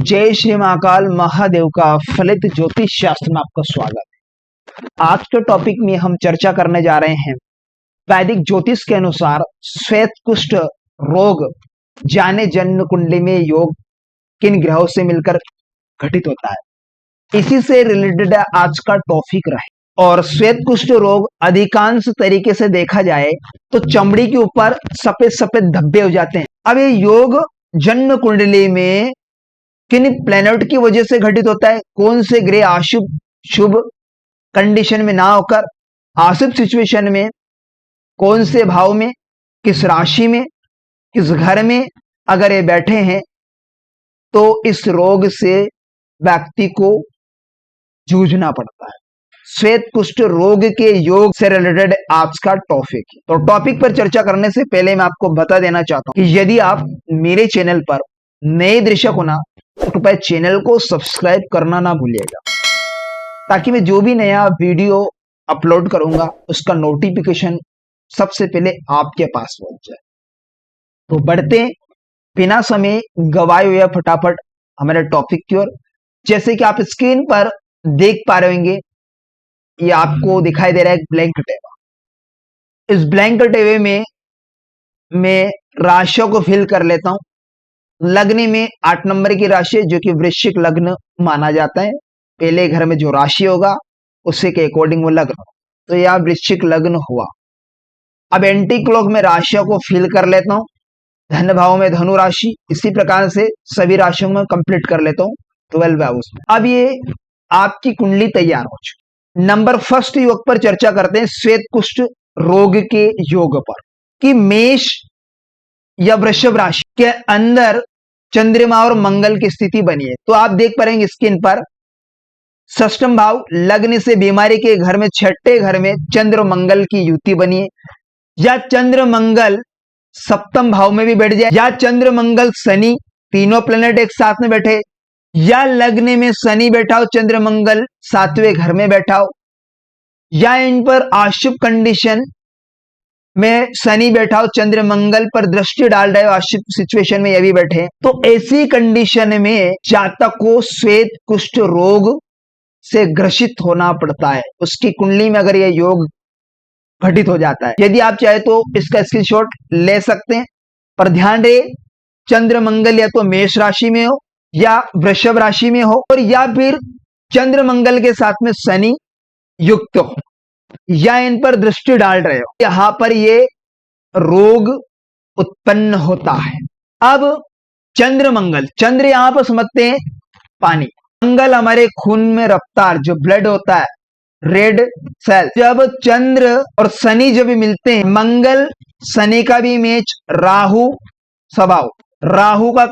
जय श्री महाकाल महादेव का फलित ज्योतिष शास्त्र में आपका स्वागत है। आज के टॉपिक में हम चर्चा करने जा रहे हैं वैदिक ज्योतिष के अनुसार श्वेत कुष्ठ रोग जाने जन्म कुंडली में योग किन ग्रहों से मिलकर घटित होता है, इसी से रिलेटेड आज का टॉपिक रहे। और श्वेत कुष्ठ रोग अधिकांश तरीके से देखा जाए तो चमड़ी के ऊपर सफेद सफेद धब्बे हो जाते हैं। अब ये योग जन्म कुंडली में किन प्लैनेट की वजह से घटित होता है, कौन से ग्रह अशुभ शुभ कंडीशन में ना होकर अशुभ सिचुएशन में, कौन से भाव में, किस राशि में, किस घर में अगर ये बैठे हैं तो इस रोग से व्यक्ति को जूझना पड़ता है। श्वेत कुष्ठ रोग के योग से रिलेटेड आज का टॉपिक है। तो टॉपिक पर चर्चा करने से पहले मैं आपको बता देना चाहता हूं कि यदि आप मेरे चैनल पर नए दर्शक होना तो कृपया चैनल को सब्सक्राइब करना ना भूलिएगा, ताकि मैं जो भी नया वीडियो अपलोड करूंगा उसका नोटिफिकेशन सबसे पहले आपके पास पहुंच जाए। तो बढ़ते बिना समय गवाए हुए फटाफट हमारे टॉपिक की ओर। जैसे कि आप स्क्रीन पर देख पा रहे होंगे, ये आपको दिखाई दे रहा है एक ब्लैंक टेबल। इस ब्लैंक टेबल में मैं राशियों को फिल कर लेता हूं। लग्न में 8 नंबर की राशि है जो कि वृश्चिक लग्न माना जाता है। पहले घर में जो राशि होगा उसी के अकॉर्डिंग वो लग्न हो, तो यह वृश्चिक लग्न हुआ। अब एंटी क्लॉक में राशियों को फिल कर लेता हूं। धन भाव में धनु राशि, इसी प्रकार से सभी राशियों में कंप्लीट कर लेता हूं 12 हाउस में। अब ये आपकी कुंडली तैयार हो चुकी। नंबर फर्स्ट योग पर चर्चा करते हैं, श्वेत कुष्ठ रोग के योग पर, कि मेष या वृषभ राशि के अंदर चंद्रमा और मंगल की स्थिति बनी है। तो आप देख पाएंगे स्क्रीन पर षष्ठम भाव लग्न से बीमारी के घर में छठे घर में चंद्र मंगल की युति बनी है, या चंद्र मंगल सप्तम भाव में भी बैठ जाए, या चंद्र मंगल शनि तीनों प्लेनेट एक साथ में बैठे, या लग्न में शनि बैठा हो, चंद्र मंगल 7वें घर में बैठा हो, या इन पर अशुभ कंडीशन में शनि बैठा हो, चंद्र मंगल पर दृष्टि डाल रहे हो, अशुभ सिचुएशन में ये भी बैठे। तो ऐसी कंडीशन में जातक को श्वेत कुष्ठ रोग से ग्रसित होना पड़ता है। उसकी कुंडली में अगर यह योग घटित हो जाता है, यदि आप चाहे तो इसका स्क्रीनशॉट ले सकते हैं, पर ध्यान रहे चंद्र मंगल या तो मेष राशि में हो या वृषभ राशि में हो, और या फिर चंद्र मंगल के साथ में शनि युक्त हो, या इन पर दृष्टि डाल रहे हो, यहां पर ये रोग उत्पन्न होता है। अब चंद्र मंगल, चंद्र यहां पर समझते हैं पानी, मंगल हमारे खून में रफ्तार जो ब्लड होता है, रेड सेल। जब चंद्र और शनि जब मिलते हैं, मंगल शनि का भी मैच, राहु स्वभाव, राहु का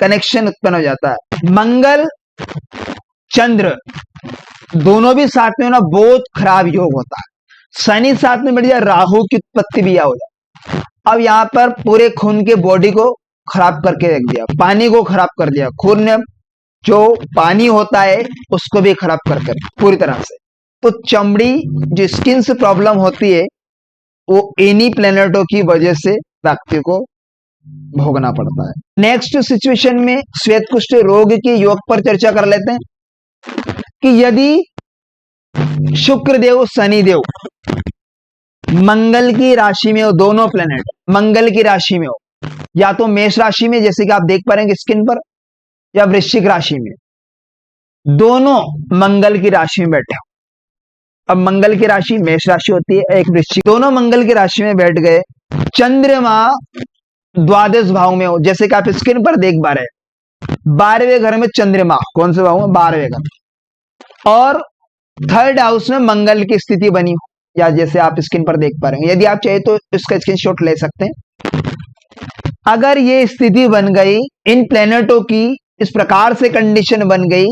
कनेक्शन उत्पन्न हो जाता है। मंगल चंद्र दोनों भी साथ में होना बहुत खराब योग होता है। शनि साथ में बैठ जाए, राहु की उत्पत्ति भी हो जाए। अब यहां पर पूरे खून के बॉडी को खराब करके रख दिया, पानी को खराब कर दिया, खून में जो पानी होता है उसको भी खराब कर पूरी तरह से। तो चमड़ी जो स्किन से प्रॉब्लम होती है वो इन्हीं प्लेनेटों की वजह से व्यक्ति को भोगना पड़ता है। नेक्स्ट सिचुएशन में श्वेत कुष्ठ रोग के योग पर चर्चा कर लेते हैं कि यदि शुक्रदेव शनिदेव मंगल की राशि में हो, दोनों प्लेनेट मंगल की राशि में हो, या तो मेष राशि में जैसे कि आप देख पा रहे हैं स्क्रीन पर, या वृश्चिक राशि में, दोनों मंगल की राशि में बैठे हो। अब मंगल की राशि मेष राशि होती है, एक वृश्चिक, दोनों मंगल की राशि में बैठ गए। चंद्रमा द्वादश भाव में हो, जैसे कि आप स्क्रीन पर देख पा रहे हैं, 12वें घर में चंद्रमा, कौन से भाव में, 12वें घर, और 3rd हाउस में मंगल की स्थिति बनी हो, या जैसे आप स्क्रीन पर देख पा रहे हैं। यदि आप चाहे तो इसका स्क्रीनशॉट ले सकते हैं। अगर ये स्थिति बन गई, इन प्लेनेटों की इस प्रकार से कंडीशन बन गई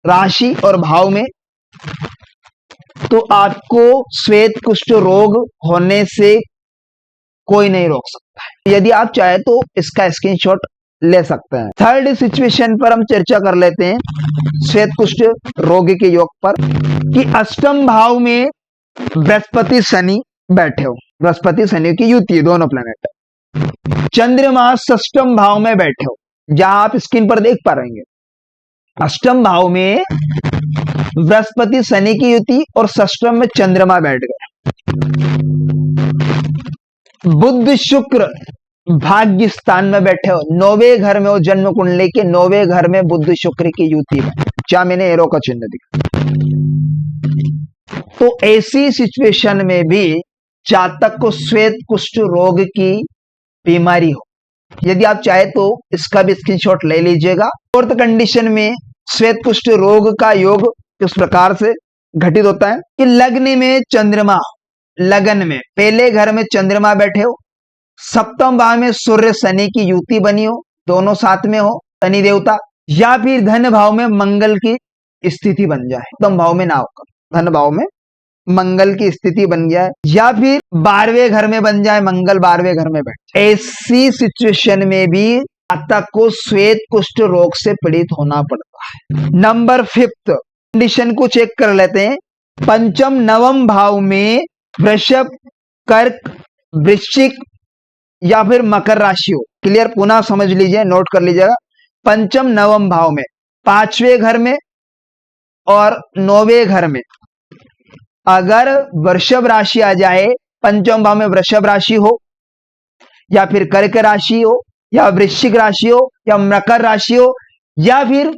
राशि और भाव में, तो आपको श्वेत कुष्ठ रोग होने से कोई नहीं रोक सकता है। यदि आप चाहे तो इसका स्क्रीनशॉट ले सकते हैं। थर्ड सिचुएशन पर हम चर्चा कर लेते हैं श्वेत कुष्ठ रोग के योग पर कि अष्टम भाव में बृहस्पति शनि बैठे हो, बृहस्पति शनि की युति है, दोनों प्लैनेट। चंद्रमा षष्टम भाव में बैठे हो, जहां आप स्क्रीन पर देख पा रहे हैं अष्टम भाव में बृहस्पति शनि की युति और षष्टम में चंद्रमा बैठ गए। बुध शुक्र भाग्य स्थान में बैठे हो, 9वें घर में हो, जन्म कुंडली के 9वें घर में बुध शुक्र की युति है, क्या मैंने एरो का चिन्ह दिखा। तो ऐसी सिचुएशन में भी जातक को श्वेत कुष्ठ रोग की बीमारी हो, यदि आप चाहे तो इसका भी स्क्रीनशॉट ले लीजिएगा। फोर्थ कंडीशन में श्वेत कुष्ठ रोग का योग किस प्रकार से घटित होता है कि लग्न में चंद्रमा, लगन में पहले घर में चंद्रमा बैठे हो, सप्तम भाव में सूर्य शनि की युति बनी हो, दोनों साथ में हो शनि देवता, या फिर धन भाव में मंगल की स्थिति बन जाए, सप्तम भाव में ना होकर धन भाव में मंगल की स्थिति बन जाए, या फिर 12वें घर में बन जाए, मंगल 12वें घर में बैठे। ऐसी सिचुएशन में भी जातक को श्वेत कुष्ठ रोग से पीड़ित होना पड़ता है। नंबर 5 कंडीशन को चेक कर लेते हैं। पंचम नवम भाव में वृषभ, कर्क, वृश्चिक या फिर मकर राशि हो, क्लियर, पुनः समझ लीजिए, नोट कर लीजिएगा। पंचम नवम भाव में 5वें घर में और 9वें घर में अगर वृषभ राशि आ जाए, पंचम भाव में वृषभ राशि हो या फिर कर्क राशि हो या वृश्चिक राशि हो या मकर राशि हो या फिर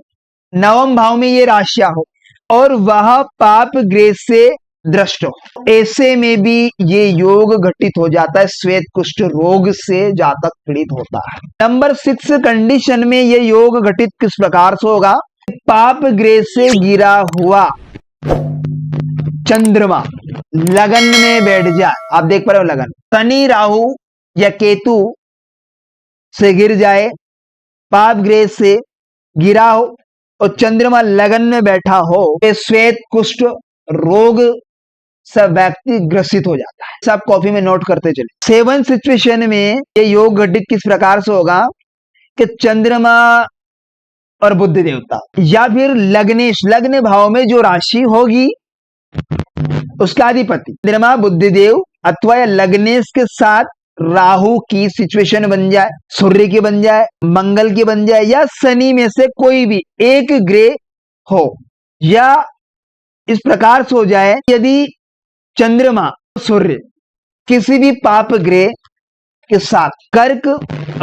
नवम भाव में ये राशियां हो और वह पाप ग्रह से दृष्ट हो, ऐसे में भी ये योग घटित हो जाता है, श्वेत कुष्ठ रोग से जातक पीड़ित होता है। नंबर 6 कंडीशन में ये योग घटित किस प्रकार से होगा, पाप ग्रह से गिरा हुआ चंद्रमा लगन में बैठ जाए, आप देख पा रहे हो लगन, शनि राहु या केतु से गिर जाए, पाप ग्रह से गिरा हो और चंद्रमा लगन में बैठा हो, ये श्वेत कुष्ठ रोग से व्यक्ति ग्रसित हो जाता है। सब कॉपी में नोट करते चले। 7 सिचुएशन में ये योग घटित किस प्रकार से होगा कि चंद्रमा और बुध देवता या फिर लग्नेश, लग्न भाव में जो राशि होगी उसका अधिपति चंद्रमा बुध देव अथवा या लग्नेश के साथ राहु की सिचुएशन बन जाए, सूर्य की बन जाए, मंगल की बन जाए या शनि में से कोई भी एक ग्रह हो, या इस प्रकार से हो जाए यदि चंद्रमा सूर्य किसी भी पाप ग्रह के साथ कर्क,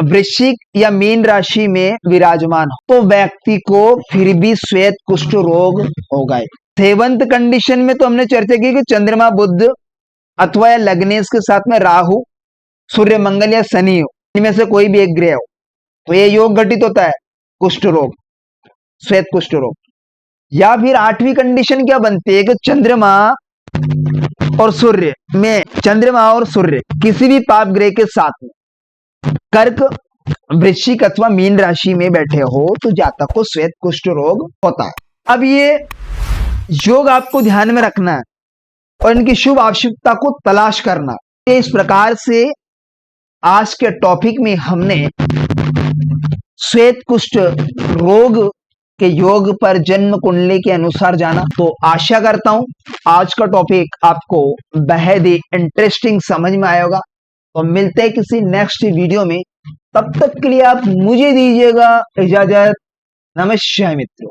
वृश्चिक या मीन राशि में विराजमान हो तो व्यक्ति को फिर भी श्वेत कुष्ठ रोग होगा। 7th कंडीशन में तो हमने चर्चा की कि चंद्रमा बुध अथवा या लग्नेश के साथ में राहु, सूर्य, मंगल या शनि हो, इनमें से कोई भी एक ग्रह हो तो ये योग घटित होता है कुष्ठ रोग, श्वेत कुष्ठ रोग। या फिर 8वीं कंडीशन क्या बनती है कि चंद्रमा और सूर्य में, चंद्रमा और सूर्य किसी भी पाप ग्रह के साथ में कर्क, वृश्चिक अथवा मीन राशि में बैठे हो तो जातक को श्वेत कुष्ठ रोग होता है। अब ये योग आपको ध्यान में रखना है और इनकी शुभ आवश्यकता को तलाश करना। इस प्रकार से आज के टॉपिक में हमने श्वेत कुष्ठ रोग के योग पर जन्म कुंडली के अनुसार जाना। तो आशा करता हूं आज का टॉपिक आपको बेहद ही इंटरेस्टिंग समझ में आया होगा। तो मिलते हैं किसी नेक्स्ट वीडियो में, तब तक के लिए आप मुझे दीजिएगा इजाजत। नमस्कार मित्रों।